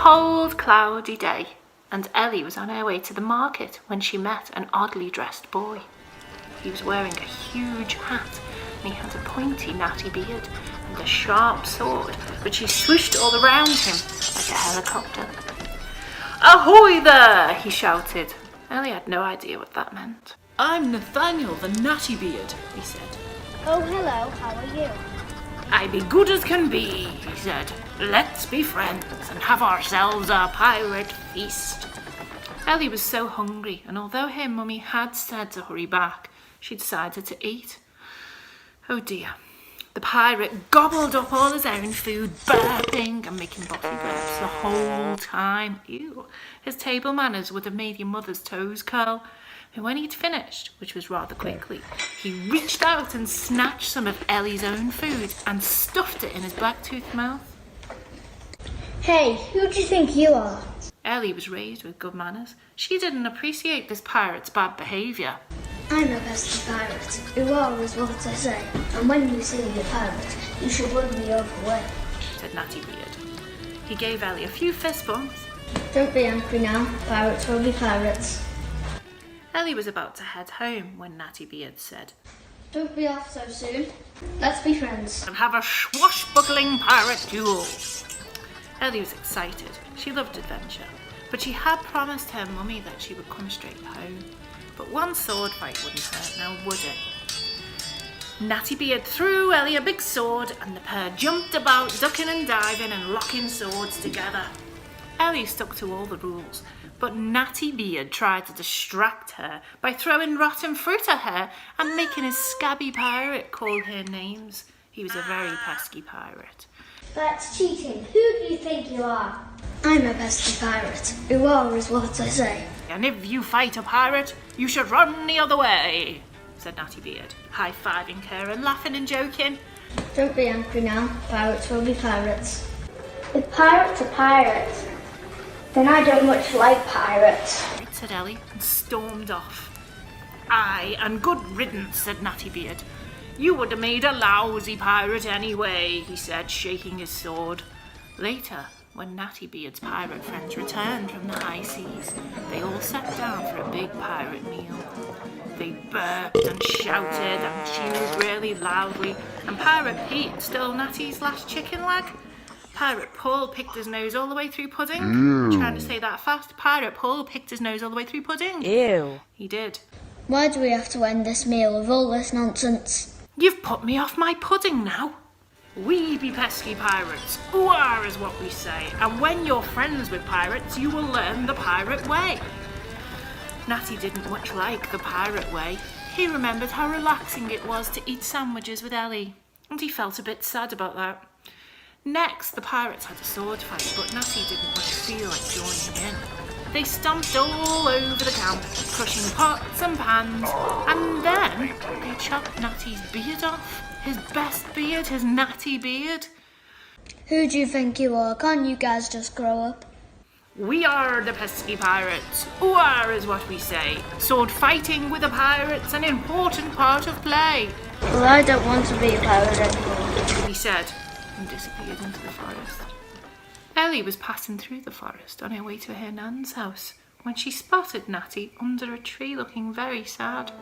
cold, cloudy day, and Ellie was on her way to the market when she met an oddly dressed boy. He was wearing a huge hat, and he had a pointy natty beard and a sharp sword, which he swooshed all around him like a helicopter. "Ahoy there!" he shouted. Ellie had no idea what that meant. "I'm Nathaniel the Natty Beard," he said. Oh, hello, how are you? "I be good as can be," he said. "Let's be friends and have ourselves a pirate feast." Ellie was so hungry, and although her mummy had said to hurry back, she decided to eat. Oh dear. The pirate gobbled up all his own food, burping and making bossy burps the whole time. Ew. His table manners would have made your mother's toes curl. And when he'd finished, which was rather quickly, he reached out and snatched some of Ellie's own food and stuffed it in his black-toothed mouth. Hey, who do you think you are? Ellie was raised with good manners. She didn't appreciate this pirate's bad behaviour. I'm a pesky pirate. Hurrah is what I say. And when you see a pirate, you should run the other way, said Natty Beard. He gave Ellie a few fist bumps. Don't be angry now. Pirates will be pirates. Ellie was about to head home when Natty Beard said, Don't be off so soon. Let's be friends. "And have a swashbuckling pirate duel." Ellie was excited. She loved adventure, but she had promised her mummy that she would come straight home. But one sword fight wouldn't hurt now, would it? Natty Beard threw Ellie a big sword, and the pair jumped about, ducking and diving and locking swords together. Ellie stuck to all the rules, but Natty Beard tried to distract her by throwing rotten fruit at her and making his scabby pirate call her names. He was a very pesky pirate. That's cheating. Who do you think you are? I'm a pesky pirate. Hurrah is what I say. "And if you fight a pirate, you should run the other way," said Natty Beard, high-fiving her and laughing and joking. Don't be angry now. Pirates will be pirates. If pirates are pirates, then I don't much like pirates, said Ellie, and stormed off. "Aye, and good riddance," said Natty Beard. "You would have made a lousy pirate anyway," he said, shaking his sword. Later, when Natty Beard's pirate friends returned from the high seas, they all sat down for a big pirate meal. They burped and shouted and chewed really loudly, and Pirate Pete stole Natty's last chicken leg. Pirate Paul picked his nose all the way through pudding. I'm trying to say that fast. Pirate Paul picked his nose all the way through pudding. Ew. He did. Why do we have to end this meal with all this nonsense? "You've put me off my pudding now. We be pesky pirates. Ooh-ah is what we say. And when you're friends with pirates, you will learn the pirate way." Natty didn't much like the pirate way. He remembered how relaxing it was to eat sandwiches with Ellie, and he felt a bit sad about that. Next, the pirates had a sword fight, but Natty didn't much feel like joining in. They stomped all over the camp, crushing pots and pans, and then they chopped Natty's beard off. His best beard, his natty beard. Who do you think you are? Can't you guys just grow up? "We are the pesky pirates. Ooh-ah is what we say. Sword fighting with the pirates, an important part of play," Well, I don't want to be a pirate anymore, he said, and disappeared into the forest. Ellie was passing through the forest on her way to her nan's house when she spotted Natty under a tree looking very sad.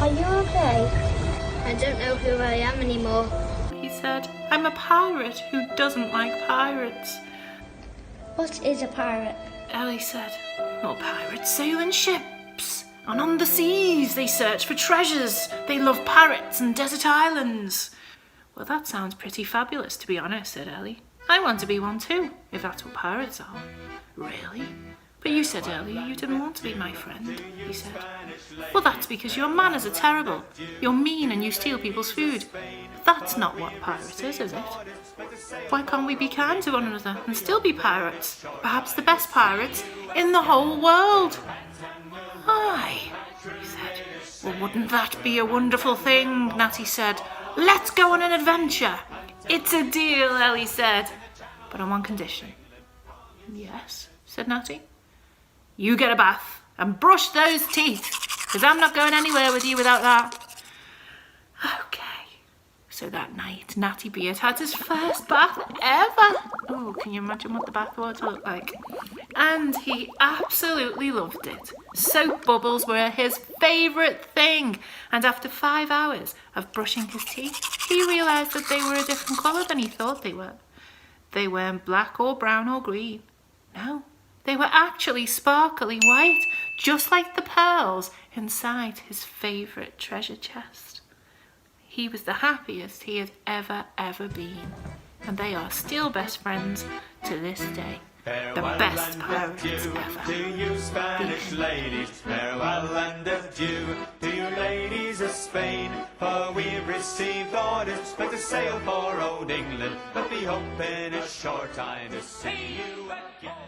Are you okay? I don't know who I am anymore, He said, "I'm a pirate who doesn't like pirates." What is a pirate? Ellie said, "Well, pirates sail in ships, and on the seas they search for treasures. They love parrots and desert islands." "Well, that sounds pretty fabulous, to be honest," said Ellie. "I want to be one too, if that's what pirates are." "Really? But you said earlier you didn't want to be my friend," he said. "Well, that's because your manners are terrible. You're mean and you steal people's food. That's not what a pirate is it? Why can't we be kind to one another and still be pirates? Perhaps the best pirates in the whole world." "Aye," he said. "Well, wouldn't that be a wonderful thing?" Natty said. "Let's go on an adventure." "It's a deal," Ellie said, "but on one condition." "Yes," said Natty. "You get a bath and brush those teeth, because I'm not going anywhere with you without that." "Okay," So that night, Natty Beard had his first bath ever. Oh, can you imagine what the bathwater looked like? And he absolutely loved it. Soap bubbles were his favourite thing. And after 5 hours of brushing his teeth, he realised that they were a different colour than he thought they were. They weren't black or brown or green. No, they were actually sparkly white, just like the pearls inside his favourite treasure chest. He was the happiest he had ever been. And they are still best friends to this day. The best pirates ever. To you Spanish ladies, farewell and adieu. To you ladies of Spain, for we've received orders but to sail for old England. But we hope in a short time to see you again.